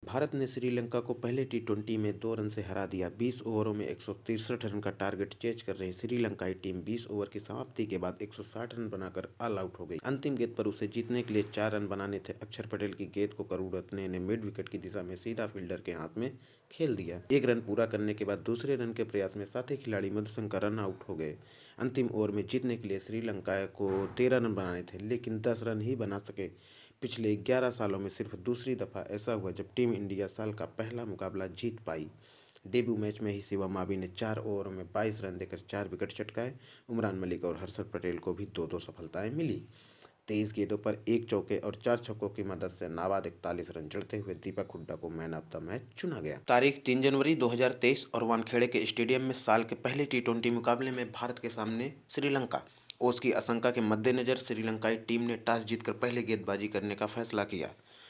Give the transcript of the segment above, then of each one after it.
भारत ने श्रीलंका को पहले टी20 में 2 रन से हरा दिया। 20 ओवरों में 163 रन का टारगेट चेज कर रही श्रीलंकाई टीम 20 ओवर की समाप्ति के बाद 160 रन बनाकर ऑल आउट हो गई। अंतिम गेंद पर उसे जीतने के लिए 4 रन बनाने थे। अक्षर पटेल की गेंद को करुणरत्ने ने मिड विकेट की दिशा में सीधा फील्डर के हाथ में खेल दिया। 1 रन पूरा करने के बाद दूसरे रन के प्रयास में साथी खिलाड़ी मधुशंका रन आउट हो गए। अंतिम ओवर में जीतने के लिए श्रीलंका को 13 रन बनाने थे, लेकिन 10 रन ही बना सके। पिछले 11 सालों में सिर्फ दूसरी दफा ऐसा हुआ जब टीम इंडिया साल का पहला मुकाबला जीत पाई। डेब्यू मैच में ही शिवम मावी ने 4 ओवरों में 22 रन देकर 4 विकेट चटकाए। उमरान मलिक और हर्षद पटेल को भी 2-2 सफलताएं मिली। 23 गेंदों पर 1 चौके और 4 छक्कों की मदद से नाबाद 41 रन जड़ते हुए दीपक हुड्डा को मैन ऑफ द मैच चुना गया। तारीख 3 जनवरी 2023 और वानखेड़े के स्टेडियम में साल के पहले टी20 मुकाबले में भारत के सामने श्रीलंका। ओस की आशंका के मद्देनजर श्रीलंकाई टीम ने टॉस जीतकर पहले गेंदबाजी करने का फैसला किया।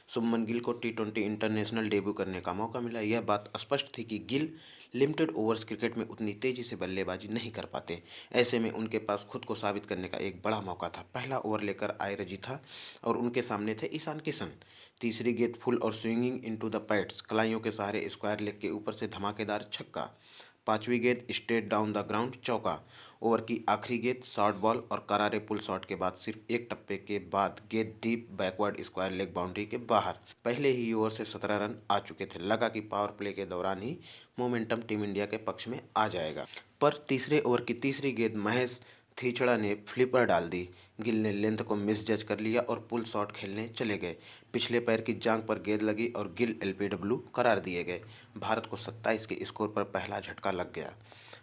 शुभमन गिल को टी20 इंटरनेशनल डेब्यू करने का मौका मिला। यह बात स्पष्ट थी कि गिल लिमिटेड ओवर्स क्रिकेट में उतनी तेजी से बल्लेबाजी नहीं कर पाते। ऐसे में उनके पास खुद को साबित करने का एक बड़ा मौका था। पहला ओवर लेकर आए रजीथा और उनके सामने थे ईशान किशन। तीसरी गेंद फुल और स्विंगिंग इनटू द पैड्स, कलाइयों के सहारे स्क्वायर लेग के ऊपर से धमाकेदार छक्का। पांचवी गेंद स्ट्रेट डाउन द ग्राउंड चौका। ओवर की आखिरी गेंद शॉर्ट बॉल और करारे पुल शॉट के बाद सिर्फ एक टप्पे के बाद गेंद deep backward square leg boundary के बाहर। पहले ही ओवर से 17 रन आ चुके थे। लगा कि पावर प्ले के दौरान ही मोमेंटम टीम इंडिया के पक्ष में आ जाएगा, पर तीसरे ओवर की तीसरी गेंद महेश थीचड़ा ने फ्लिपर डाल दी। गिल ने लेंथ को मिस जज कर लिया और पुल शॉट खेलने चले गए। पिछले पैर की जांग पर गेंद लगी और गिल एलपीडब्ल्यू करार दिए गए। भारत को 27 के स्कोर पर पहला झटका लग गया।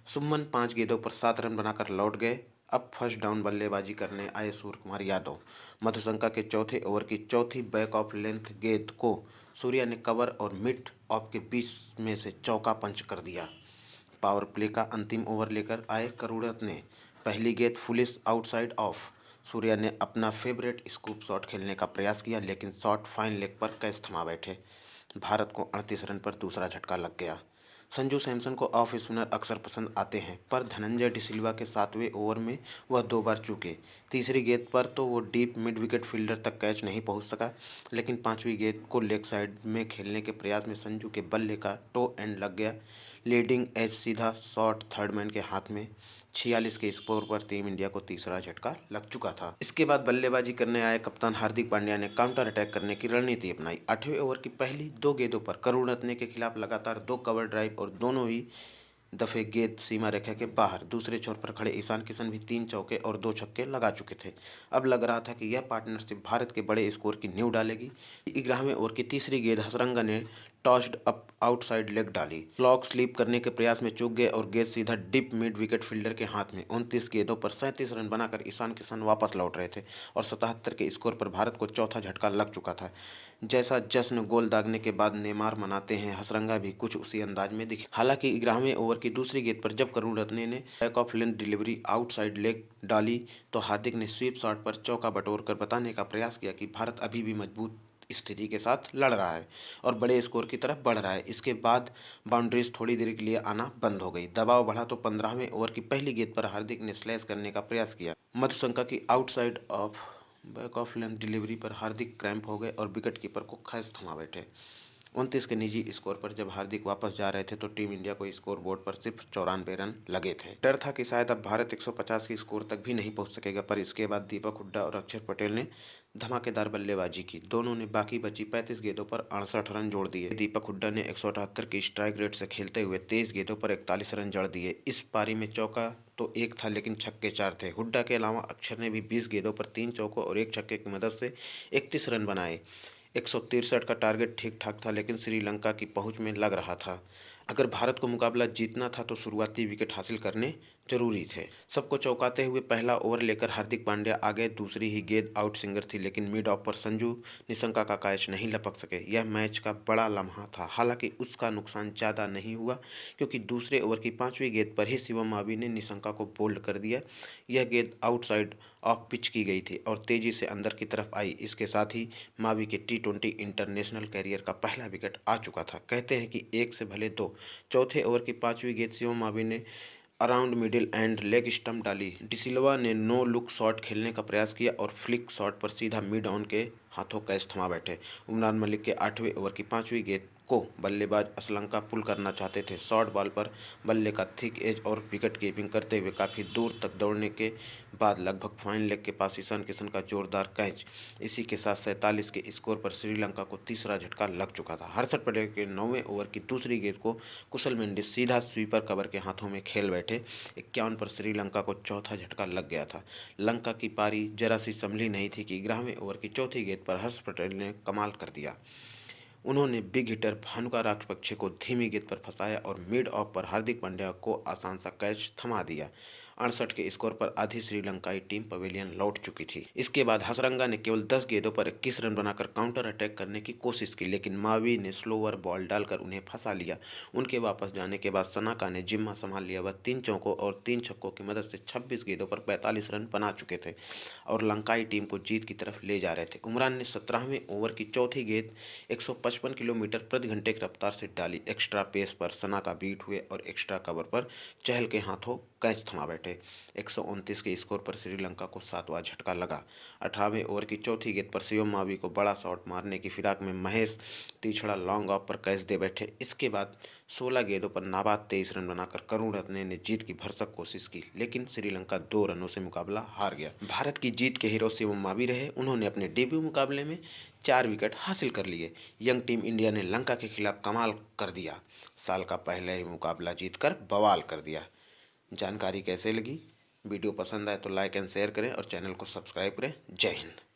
शुभमन 5 गेंदों पर 7 रन बनाकर लौट गए। अब फर्स्ट डाउन बल्लेबाजी करने आए सूर्य कुमार यादव। मधुशंका के चौथे ओवर की चौथी बैक ऑफ लेंथ गेंद को सूर्या ने कवर और मिड ऑफ के बीच में से चौका पंच कर दिया। पावर प्ले का अंतिम ओवर लेकर आए करुणरत्ने। पहली गेंद फुलिश आउटसाइड ऑफ। सूर्या ने अपना फेवरेट स्कूप शॉट खेलने का प्रयास किया, लेकिन शॉट फाइन लेग पर कैच थमा बैठे। भारत को 38 रन पर दूसरा झटका लग गया। संजू सैमसन को ऑफ स्पिनर अक्सर पसंद आते हैं, पर धनंजय डिसिल्वा के 7वें ओवर में वह 2 बार चूके। तीसरी गेंद पर तो वो डीप मिड विकेट फील्डर तक कैच नहीं पहुंच सका, लेकिन 5वीं गेंद को लेग साइड में खेलने के प्रयास में संजू के बल्ले का टो एंड लग गया। लीडिंग एज सीधा शॉट थर्ड मैन के हाथ में। 46 के स्कोर पर टीम इंडिया को तीसरा झटका लग चुका था। इसके बाद बल्लेबाजी करने आए कप्तान हार्दिक पांड्या ने काउंटर अटैक करने की रणनीति अपनाई। 8वें ओवर की पहली 2 गेंदों पर करुणरत्ने के खिलाफ लगातार 2 कवर ड्राइव और दोनों ही दफे गेंद सीमा रेखा के बाहर। दूसरे छोर पर खड़े ईशान किशन भी 3 चौके और 2 छक्के लगा चुके थे। अब लग रहा था कि यह पार्टनरशिप भारत के बड़े स्कोर की नींव डालेगी। 11वें ओवर की तीसरी गेंद हसरंगा ने टॉस्ड अप आउटसाइड लेग डाली। क्लॉक स्लीप करने के प्रयास में चूक गए और गेंद सीधा डिप मिड विकेट फील्डर के हाथ में। 29 गेंदों पर 37 रन बनाकर ईशान किशन वापस लौट रहे थे और 77 के स्कोर पर भारत को चौथा झटका लग चुका था। जैसा जश्न गोल दागने के बाद नेमार मनाते हैं, हसरंगा भी कुछ उसी अंदाज में दिखे। हालांकि 11वें ओवर की दूसरी गेंद पर जब करुणरत्ने ने back of length delivery outside leg डाली तो हार्दिक ने स्वीप शॉट पर चौका बटोरकर बताने का प्रयास किया कि भारत अभी भी मजबूत स्थिति के साथ लड़ रहा है और बड़े स्कोर की तरफ बढ़ रहा है। इसके बाद बाउंड्रीज थोड़ी देर के लिए आना बंद हो गई। दबाव बढ़ा तो 15वें ओवर की पहली गेंद पर हार्दिक ने स्लैश करने का प्रयास किया। मधुशंका की outside of back of length delivery पर हार्दिक क्रैम्प हो गए और विकेट कीपर को खैस थमा बैठे। 29 के निजी स्कोर पर जब हार्दिक वापस जा रहे थे तो टीम इंडिया को स्कोर बोर्ड पर सिर्फ 94 रन लगे थे। डर था कि शायद अब भारत 150 के स्कोर तक भी नहीं पहुंच सकेगा, पर इसके बाद दीपक हुड्डा और अक्षर पटेल ने धमाकेदार बल्लेबाजी की। दोनों ने बाकी बची 35 गेंदों पर 68 रन जोड़ दिए। दीपक हुड्डा ने 178 की स्ट्राइक रेट से खेलते हुए 23 गेंदों पर 41 रन जड़ दिए। इस पारी में चौका तो एक था, लेकिन छक्के 4 थे। हुड्डा के अलावा अक्षर ने भी 20 गेंदों पर 3 चौकों और 1 छक्के की मदद से 31 रन बनाए। 163 का टारगेट ठीक ठाक था, लेकिन श्रीलंका की पहुंच में लग रहा था। अगर भारत को मुकाबला जीतना था तो शुरुआती विकेट हासिल करने जरूरी थे। सबको चौंकाते हुए पहला ओवर लेकर हार्दिक पांड्या आगे। दूसरी ही गेंद आउट सिंगर थी, लेकिन मिड ऑफ पर संजू निशंका का कैच नहीं लपक सके। यह मैच का बड़ा लम्हा था। हालांकि उसका नुकसान ज़्यादा नहीं हुआ, क्योंकि दूसरे ओवर की 5वीं गेंद पर ही शिवम मावी ने निशंका को बोल्ड कर दिया। यह गेंद आउटसाइड ऑफ पिच की गई थी और तेजी से अंदर की तरफ आई। इसके साथ ही मावी के टी20 इंटरनेशनल कैरियर का पहला विकेट आ चुका था। कहते हैं कि एक से भले दो। चौथे ओवर की 5वीं गेंद शिवम मावी ने around middle and leg stump डाली। डिसिल्वा ने नो लुक शॉट खेलने का प्रयास किया और फ्लिक शॉट पर सीधा मिड ऑन के हाथों कैच थमा बैठे। उमरान मलिक के 8वें ओवर की 5वीं गेंद को बल्लेबाज असलंका पुल करना चाहते थे। शॉर्ट बॉल पर बल्ले का थिक एज और विकेट कीपिंग करते हुए काफ़ी दूर तक दौड़ने के बाद लगभग फाइन लेग के पास ईशान किशन का जोरदार कैच। इसी के साथ 47 के स्कोर पर श्रीलंका को तीसरा झटका लग चुका था। हर्षद पटेल के 9वें ओवर की दूसरी गेंद को कुशल मेंडिस सीधा स्वीपर कवर के हाथों में खेल बैठे। 51 पर श्रीलंका को चौथा झटका लग गया था। लंका की पारी जरा सी संभली नहीं थी कि 11वें ओवर की चौथी गेंद पर हर्ष पटेल ने कमाल कर दिया। उन्होंने बिग हिटर भानुका राजपक्षे को धीमी गेंद पर फंसाया और मिड ऑफ पर हार्दिक पांड्या को आसान सा कैच थमा दिया। 68 के स्कोर पर आधी श्रीलंकाई टीम पवेलियन लौट चुकी थी। इसके बाद हसरंगा ने केवल 10 गेंदों पर 21 रन बनाकर काउंटर अटैक करने की कोशिश की, लेकिन मावी ने स्लोवर बॉल डालकर उन्हें फंसा लिया। उनके वापस जाने के बाद सनाका ने जिम्मा संभाल लिया। वह 3 चौकों और 3 छक्कों की मदद से 26 गेंदों पर 45 रन बना चुके थे और लंकाई टीम को जीत की तरफ ले जा रहे थे। उमरान ने 17वें ओवर की चौथी गेंद 155 किलोमीटर प्रति घंटे की रफ्तार से डाली। एक्स्ट्रा पेस पर सनाका बीट हुए और एक्स्ट्रा कवर पर चहल के हाथों कैच थमा बैठे। 129 के स्कोर पर श्रीलंका को 7वां झटका लगा। 18वें ओवर की चौथी गेंद पर शिवम मावी को बड़ा शॉट मारने की फिराक में महेश तीछड़ा लॉन्ग ऑफ पर कैच दे बैठे। इसके बाद 16 गेंदों पर नाबाद 23 रन बनाकर करुण रत्ने ने जीत की भरसक कोशिश की, लेकिन श्रीलंका 2 रनों से मुकाबला हार गया। भारत की जीत के हीरो शिवम मावी रहे। उन्होंने अपने डेब्यू मुकाबले में 4 विकेट हासिल कर लिए। यंग टीम इंडिया ने लंका के खिलाफ कमाल कर दिया। साल का पहला ही मुकाबला जीतकर बवाल कर दिया। जानकारी कैसे लगी? वीडियो पसंद आए तो लाइक एंड शेयर करें और चैनल को सब्सक्राइब करें। जय हिंद।